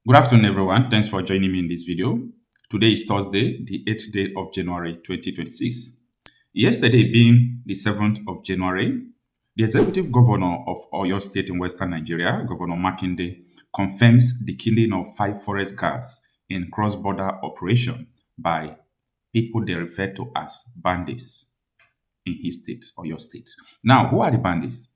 Good afternoon, everyone. Thanks for joining me in this video. Today is Thursday, the 8th day of January 2026. Yesterday being the 7th of January, the executive governor of Oyo State in Western Nigeria, Governor Makinde, confirms the killing of 5 forest guards in cross-border operation by people they refer to as bandits in his state, Oyo State. Now, who are the bandits?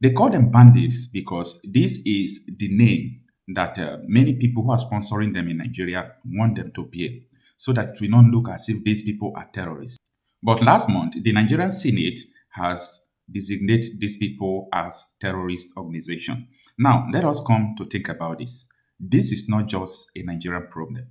They call them bandits because this is the name that many people who are sponsoring them in Nigeria want them to bear, so that it will not look as if these people are terrorists. But last month, the Nigerian Senate has designated these people as terrorist organization. Now, let us come to think about this. This is not just a Nigerian problem.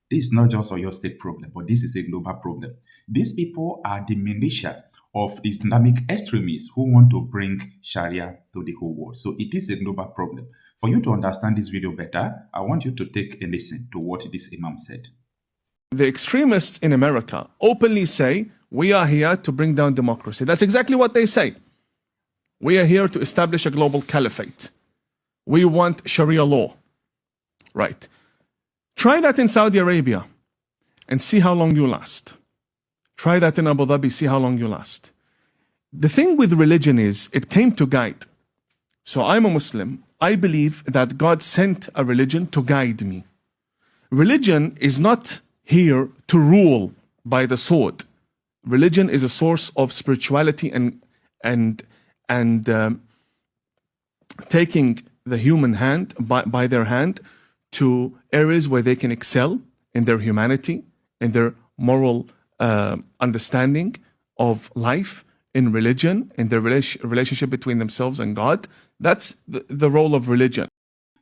This is not just a Oyo State problem, but this is a global problem. These people are the militia of the Islamic extremists who want to bring Sharia to the whole world. So it is a global problem. For you to understand this video better, I want you to take a listen to what this Imam said. The extremists in America openly say, we are here to bring down democracy. That's exactly what they say. We are here to establish a global caliphate. We want Sharia law. Right. Try that in Saudi Arabia and see how long you last. Try that in Abu Dhabi, see how long you last. The thing with religion is it came to guide. So I'm a Muslim. I believe that God sent a religion to guide me. Religion is not here to rule by the sword. Religion is a source of spirituality and taking the human hand by their hand to areas where they can excel in their humanity, in their moral understanding of life, in religion, in their relationship between themselves and God. That's the role of religion.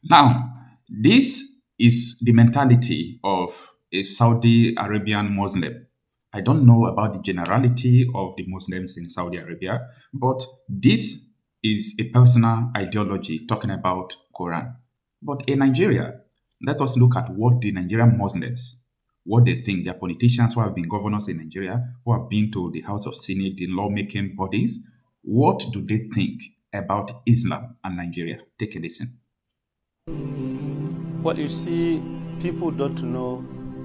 Now, this is the mentality of a Saudi Arabian Muslim. I don't know about the generality of the Muslims in Saudi Arabia, but this is a personal ideology talking about Quran. But in Nigeria, let us look at what the Nigerian Muslims, what they think, their politicians who have been governors in Nigeria, who have been to the House of Senate, the lawmaking bodies, what do they think about Islam and Nigeria? Take a listen. Well, you see, people don't know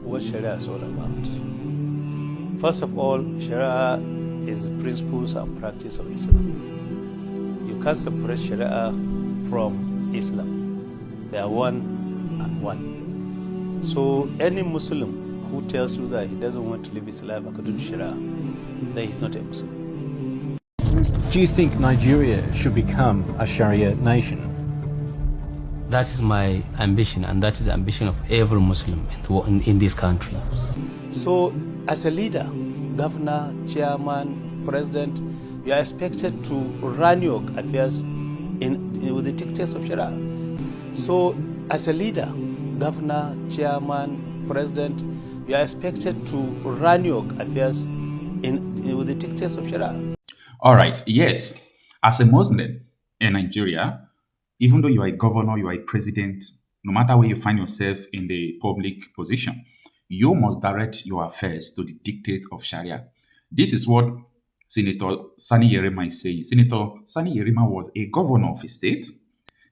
what Sharia is all about. First of all, Sharia is the principles and practice of Islam. You can't separate Sharia from Islam. They are one and one. So any Muslim who tells you that he doesn't want to live his life according to Sharia, then he's not a Muslim. Do you think Nigeria should become a Sharia nation? That is my ambition, and that is the ambition of every Muslim in this country. So, as a leader, governor, chairman, president, you are expected to run your affairs with the dictates of Sharia. So, as a leader, governor, chairman, president, you are expected to run your affairs with the dictates of Sharia. All right, yes. As a Muslim in Nigeria, even though you are a governor, you are a president, no matter where you find yourself in the public position, you must direct your affairs to the dictate of Sharia. This is what Senator Sani Yerima is saying. Senator Sani Yerima was a governor of a state.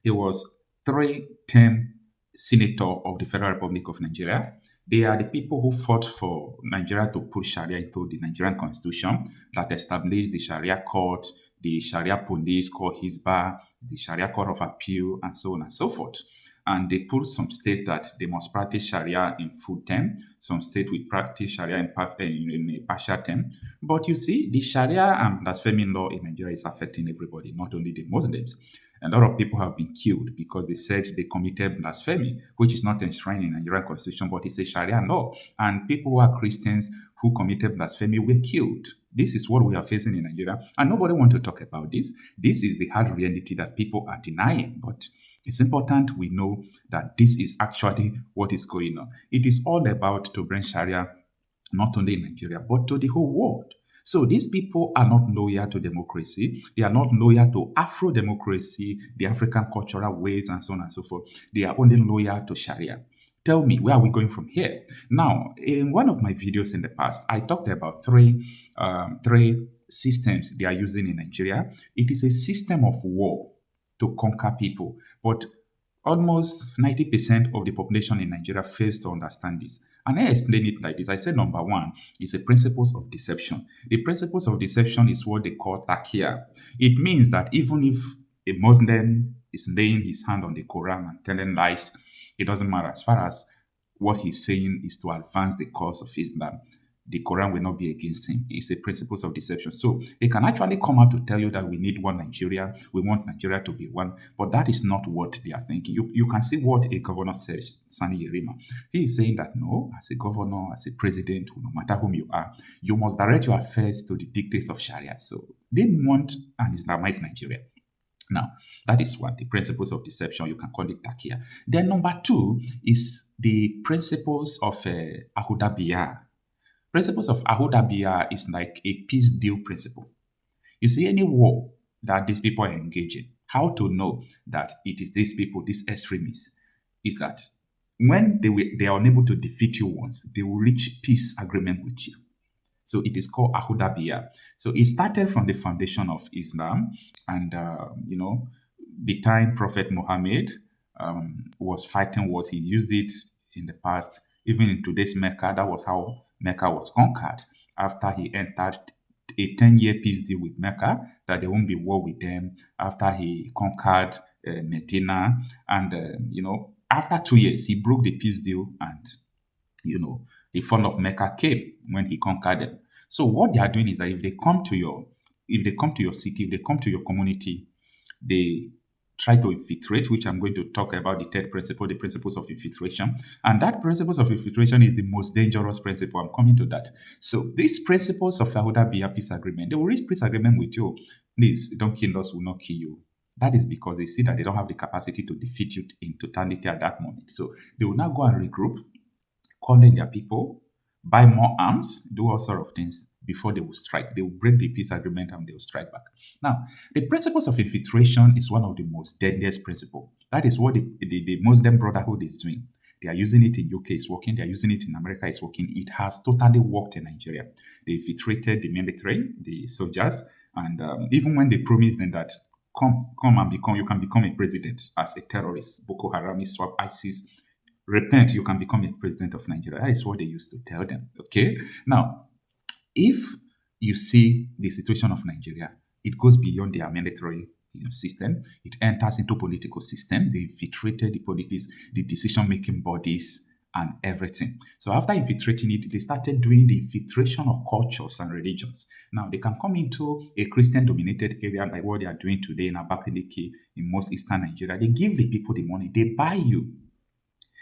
He was 3-term senator of the Federal Republic of Nigeria. They are the people who fought for Nigeria to put Sharia into the Nigerian constitution that established the Sharia court, the Sharia police called Hisba, the Sharia Court of Appeal, and so on and so forth. And they put some states that they must practice Sharia in full term. Some states will practice Sharia in a partial term. But you see, the Sharia and blasphemy law in Nigeria is affecting everybody, not only the Muslims. A lot of people have been killed because they said they committed blasphemy, which is not enshrined in the Nigerian constitution, but it's a Sharia law. And people who are Christians who committed blasphemy were killed. This is what we are facing in Nigeria, and nobody wants to talk about this. This is the hard reality that people are denying, but it's important we know that this is actually what is going on. It is all about to bring Sharia not only in Nigeria, but to the whole world. So these people are not loyal to democracy. They are not loyal to Afro-democracy, the African cultural ways, and so on and so forth. They are only loyal to Sharia. Tell me, where are we going from here? Now, in one of my videos in the past, I talked about three systems they are using in Nigeria. It is a system of war to conquer people. But Almost 90% of the population in Nigeria fails to understand this. And I explain it like this. I said number one is the principles of deception. The principles of deception is what they call takia. It means that even if a Muslim is laying his hand on the Quran and telling lies, it doesn't matter. As far as what he's saying is to advance the cause of Islam, the Quran will not be against him. It's a principles of deception. So they can actually come out to tell you that we need one Nigeria, we want Nigeria to be one, but that is not what they are thinking. You can see what a governor says, Sani Yerima. He is saying that no, as a governor, as a president, no matter whom you are, you must direct your affairs to the dictates of Sharia. So they want an Islamized Nigeria. Now, that is one, the principles of deception. You can call it takia. Then number two is the principles of Ahudabiya. Principles of Ahudabiya is like a peace deal principle. You see, any war that these people are engaging, how to know that it is these people, these extremists, is that when they are unable to defeat you once, they will reach peace agreement with you. So it is called Ahudabiya. So it started from the foundation of Islam, and the time Prophet Muhammad was fighting wars, he used it in the past. Even in today's Mecca, that was how Mecca was conquered. After he entered a 10-year peace deal with Mecca, that there won't be war with them. After he conquered Medina, and after 2 years, he broke the peace deal, and the fall of Mecca came when he conquered them. So what they are doing is that if they come to your city, if they come to your community, they try to infiltrate, which I'm going to talk about the third principle, the principles of infiltration. And that principles of infiltration is the most dangerous principle. I'm coming to that. So these principles of Ahudabiya peace agreement, they will reach peace agreement with you. Please, don't kill us, will not kill you. That is because they see that they don't have the capacity to defeat you in totality at that moment. So they will now go and regroup, call in their people, buy more arms, do all sort of things before they will strike. They will break the peace agreement and they will strike back. Now, the principles of infiltration is one of the most deadliest principles. That is what the Muslim Brotherhood is doing. They are using it in UK, it's working. They are using it in America, it's working. It has totally worked in Nigeria. They infiltrated the military, the soldiers, and even when they promised them that come and you can become a president as a terrorist, Boko Haram, swap ISIS, repent, you can become a president of Nigeria. That is what they used to tell them. Okay. Now, if you see the situation of Nigeria, it goes beyond their military system. It enters into political system. They infiltrated the politics, the decision-making bodies, and everything. So after infiltrating it, they started doing the infiltration of cultures and religions. Now they can come into a Christian-dominated area like what they are doing today in Abakaliki, in most eastern Nigeria. They give the people the money. They buy you.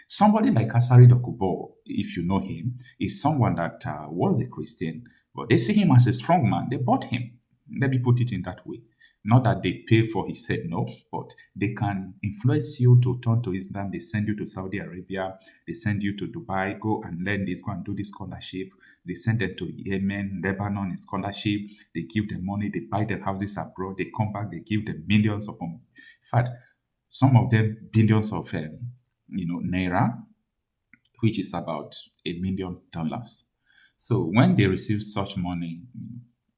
Somebody like Asari Dokubo, if you know him, is someone that was a Christian, but they see him as a strong man. They bought him. Let me put it in that way. Not that they pay for his head, no, but they can influence you to turn to Islam. They send you to Saudi Arabia. They send you to Dubai. Go and learn this, go and do this scholarship. They send them to Yemen, Lebanon in scholarship. They give them money. They buy their houses abroad. They come back. They give them millions of them. In fact, some of them billions of naira, which is about $1 million. So when they receive such money,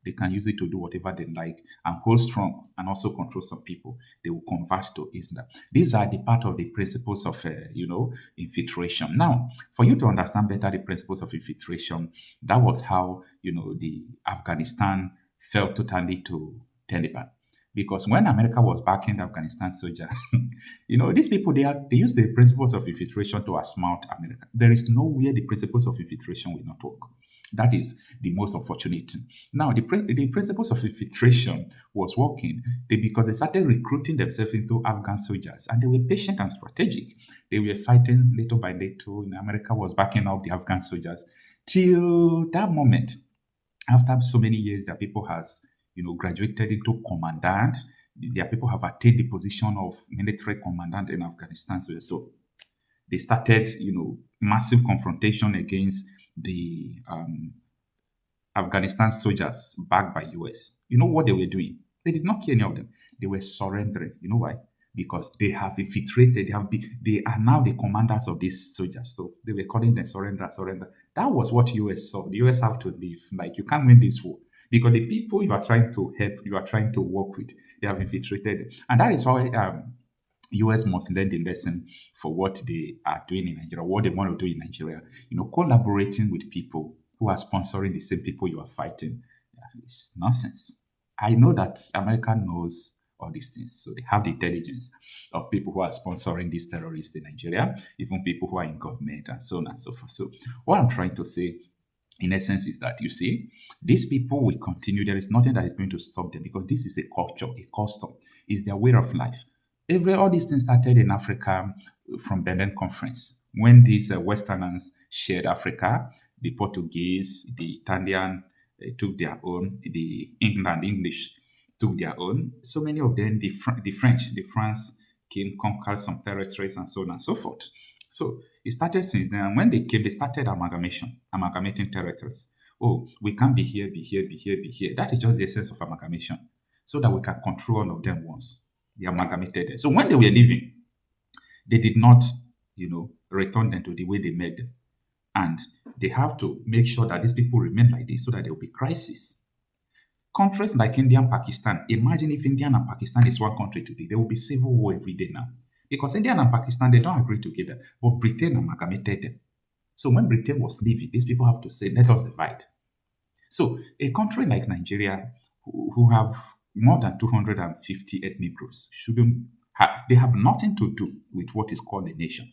they can use it to do whatever they like and hold strong and also control some people. They will convert to Islam. These are the part of the principles of, infiltration. Now, for you to understand better the principles of infiltration, that was how, the Afghanistan fell totally to Taliban. Because when America was backing the Afghanistan soldier, these people, they use the principles of infiltration to outsmart America. There is nowhere the principles of infiltration will not work. That is the most unfortunate thing. Now, the principles of infiltration was working because they started recruiting themselves into Afghan soldiers, and they were patient and strategic. They were fighting little by little. America was backing up the Afghan soldiers till that moment. After so many years, their people has graduated into commandant. Their people have attained the position of military commandant in Afghanistan. So they started, massive confrontation against the Afghanistan soldiers backed by US. You know what they were doing? They did not kill any of them. They were surrendering. You know why? Because they have infiltrated. They are now the commanders of these soldiers. So they were calling them surrender. That was what US saw. The US have to leave. Like, you can't win this war. Because the people you are trying to help, you are trying to work with, they have infiltrated. And that is why US must learn the lesson for what they are doing in Nigeria, what they want to do in Nigeria. Collaborating with people who are sponsoring the same people you are fighting, it's nonsense. I know that America knows all these things, so they have the intelligence of people who are sponsoring these terrorists in Nigeria, even people who are in government, and so on and so forth. So, what I'm trying to say, in essence, is that you see, these people will continue. There is nothing that is going to stop them because this is a culture, a custom, it's their way of life. All these things started in Africa from Benin Conference when these Westerners shared Africa. The Portuguese, the Italian took their own, the English took their own. So many of them, the France came, conquered some territories, and so on and so forth. So it started since then. And when they came, they started amalgamating territories. Oh, we can't be here, be here, be here, be here. That is just the essence of amalgamation, so that we can control all of them once. They amalgamated it. So when they were leaving, they did not, return them to the way they made them. And they have to make sure that these people remain like this so that there will be crisis. Countries like India and Pakistan, imagine if India and Pakistan is one country today, there will be civil war every day now. Because India and Pakistan, they don't agree together, but Britain amalgamated them. So when Britain was leaving, these people have to say, let us divide. So a country like Nigeria, who have more than 250 ethnic groups, they have nothing to do with what is called a nation.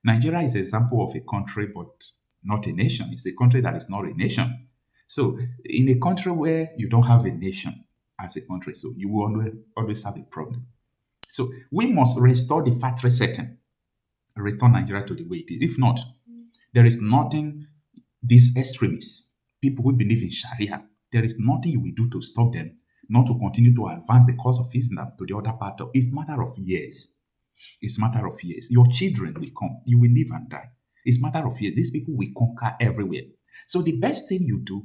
Nigeria is an example of a country, but not a nation. It's a country that is not a nation. So in a country where you don't have a nation as a country, so you will always have a problem. So we must restore the factory setting, return Nigeria to the way it is. If not, there is nothing, these extremists, people who believe in Sharia, there is nothing you will do to stop them, not to continue to advance the cause of Islam to the other part of it. It's a matter of years. It's a matter of years. Your children will come. You will live and die. It's a matter of years. These people will conquer everywhere. So the best thing you do,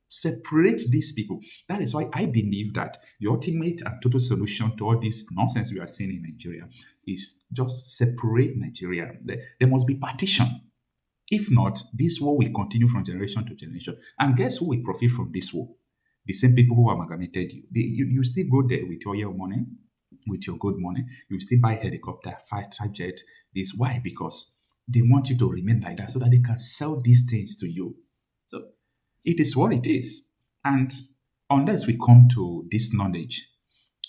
separate these people. That is why I believe that the ultimate and total solution to all this nonsense we are seeing in Nigeria is just separate Nigeria. There must be partition. If not, this war will continue from generation to generation. And guess who will profit from this war? The same people who amalgamated you. You still go there with your money, with your good money. You still buy helicopter, fighter jet. Why? Because they want you to remain like that so that they can sell these things to you. So it is what it is. And unless we come to this knowledge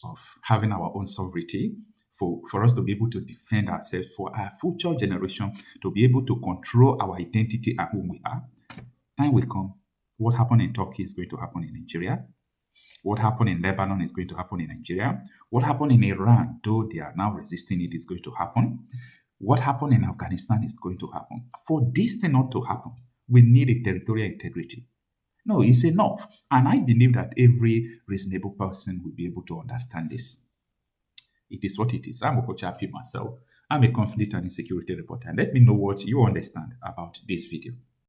of having our own sovereignty, for us to be able to defend ourselves, for our future generation to be able to control our identity and who we are, time will come. What happened in Turkey is going to happen in Nigeria. What happened in Lebanon is going to happen in Nigeria. What happened in Iran, though they are now resisting it, is going to happen. What happened in Afghanistan is going to happen. For this thing not to happen, we need a territorial integrity. No, it's enough. And I believe that every reasonable person will be able to understand this. It is what it is. I'm Okocha myself. I'm a conflict and insecurity reporter. Let me know what you understand about this video.